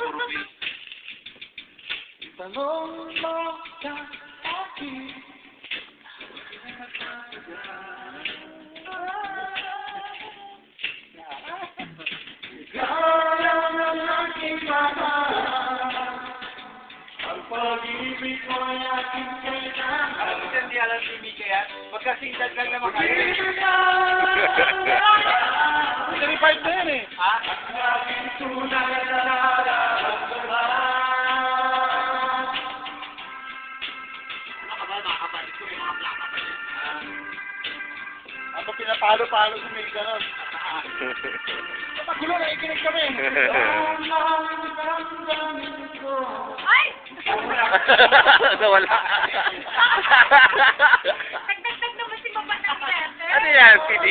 puro B. Tanong mo sa akin. Ikaw lang ang aking mahal. Ang pag-ibig ko ay aking kailangan. Alam mo siya, hindi alam si Mika yan. Magkasingdad lang naman kayo. 35 na yan eh. Ha? At laging tunay na nararamdaman. Ano ka ba, mga kapatid ko, yung mga plaka pa rin. Ako pinapalo-palo sa may ganon. Magulo, nakikinig kami. Ay! Nawala. Nagdagdag naman si Papa ng letter. Ano yan, CD?